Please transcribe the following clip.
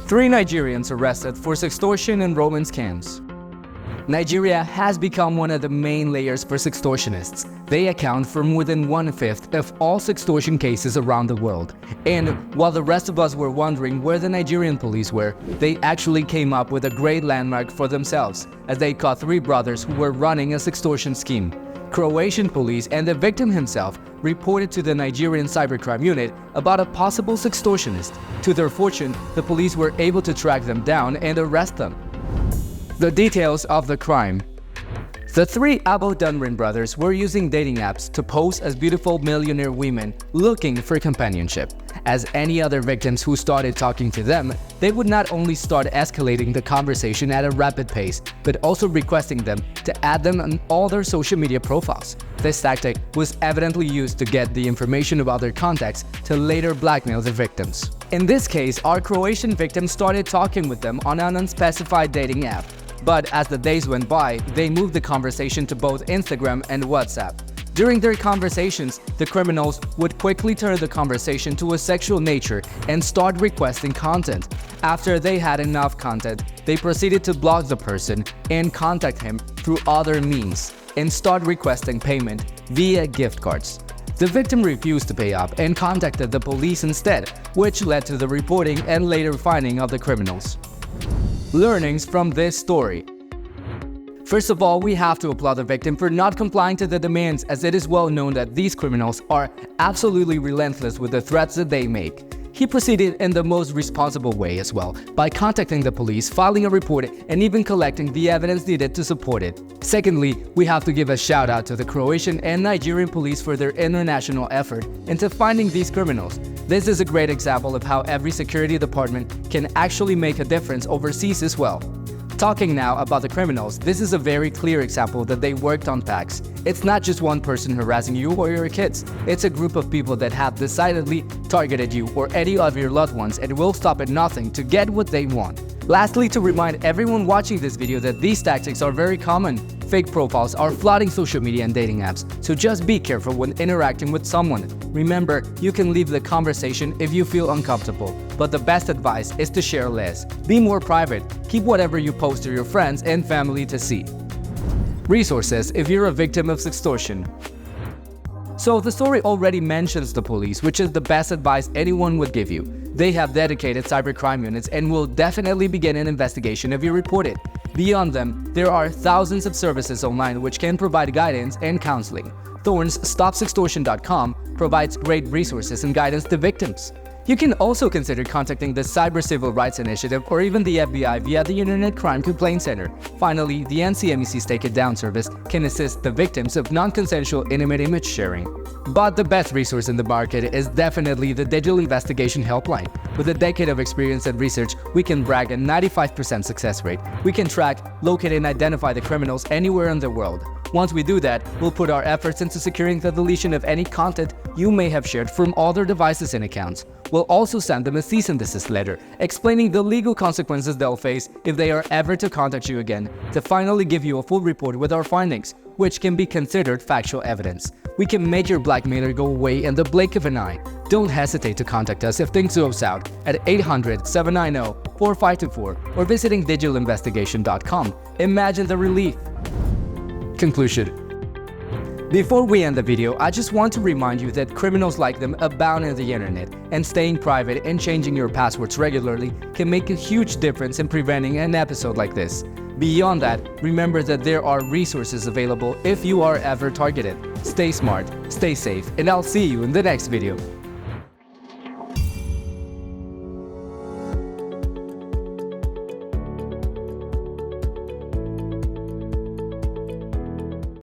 3 Nigerians arrested for sextortion and romance scams. Nigeria has become one of the main layers for sextortionists. They account for more than 1/5 of all sextortion cases around the world. And while the rest of us were wondering where the Nigerian police were, they actually came up with a great landmark for themselves, as they caught 3 brothers who were running a sextortion scheme. Croatian police and the victim himself reported to the Nigerian cybercrime unit about a possible sextortionist. To their fortune, the police were able to track them down and arrest them. The details of the crime. The 3 Abou-Dunrin brothers were using dating apps to pose as beautiful millionaire women looking for companionship. As any other victims who started talking to them, they would not only start escalating the conversation at a rapid pace, but also requesting them to add them on all their social media profiles. This tactic was evidently used to get the information about their contacts to later blackmail the victims. In this case, our Croatian victim started talking with them on an unspecified dating app. But as the days went by, they moved the conversation to both Instagram and WhatsApp. During their conversations, the criminals would quickly turn the conversation to a sexual nature and start requesting content. After they had enough content, they proceeded to block the person and contact him through other means and start requesting payment via gift cards. The victim refused to pay up and contacted the police instead, which led to the reporting and later finding of the criminals. Learnings from this story. First of all, we have to applaud the victim for not complying to the demands, as it is well known that these criminals are absolutely relentless with the threats that they make. He proceeded in the most responsible way as well, by contacting the police, filing a report, and even collecting the evidence needed to support it. Secondly, we have to give a shout out to the Croatian and Nigerian police for their international effort into finding these criminals. This is a great example of how every security department can actually make a difference overseas as well. Talking now about the criminals, this is a very clear example that they worked on packs. It's not just one person harassing you or your kids. It's a group of people that have decidedly targeted you or any of your loved ones and will stop at nothing to get what they want. Lastly, to remind everyone watching this video that these tactics are very common. Fake profiles are flooding social media and dating apps, so just be careful when interacting with someone. Remember, you can leave the conversation if you feel uncomfortable, but the best advice is to share less. Be more private. Keep whatever you post to your friends and family to see. Resources if you're a victim of sextortion. So the story already mentions the police, which is the best advice anyone would give you. They have dedicated cybercrime units and will definitely begin an investigation if you report it. Beyond them, there are thousands of services online which can provide guidance and counseling. Thorn's StopSextortion.com provides great resources and guidance to victims. You can also consider contacting the Cyber Civil Rights Initiative or even the FBI via the Internet Crime Complaint Center. Finally, the NCMEC's Take It Down service can assist the victims of non-consensual intimate image sharing. But the best resource in the market is definitely the Digital Investigation Helpline. With a decade of experience and research, we can brag a 95% success rate. We can track, locate, and identify the criminals anywhere in the world. Once we do that, we'll put our efforts into securing the deletion of any content you may have shared from all their devices and accounts. We'll also send them a cease and desist letter, explaining the legal consequences they'll face if they are ever to contact you again, to finally give you a full report with our findings, which can be considered factual evidence. We can make your blackmailer go away in the blink of an eye. Don't hesitate to contact us if things go south at 800-790-4524 or visiting digitalinvestigation.com. Imagine the relief. Conclusion. Before we end the video, I just want to remind you that criminals like them abound on the internet, and staying private and changing your passwords regularly can make a huge difference in preventing an episode like this. Beyond that, remember that there are resources available if you are ever targeted. Stay smart, stay safe, and I'll see you in the next video.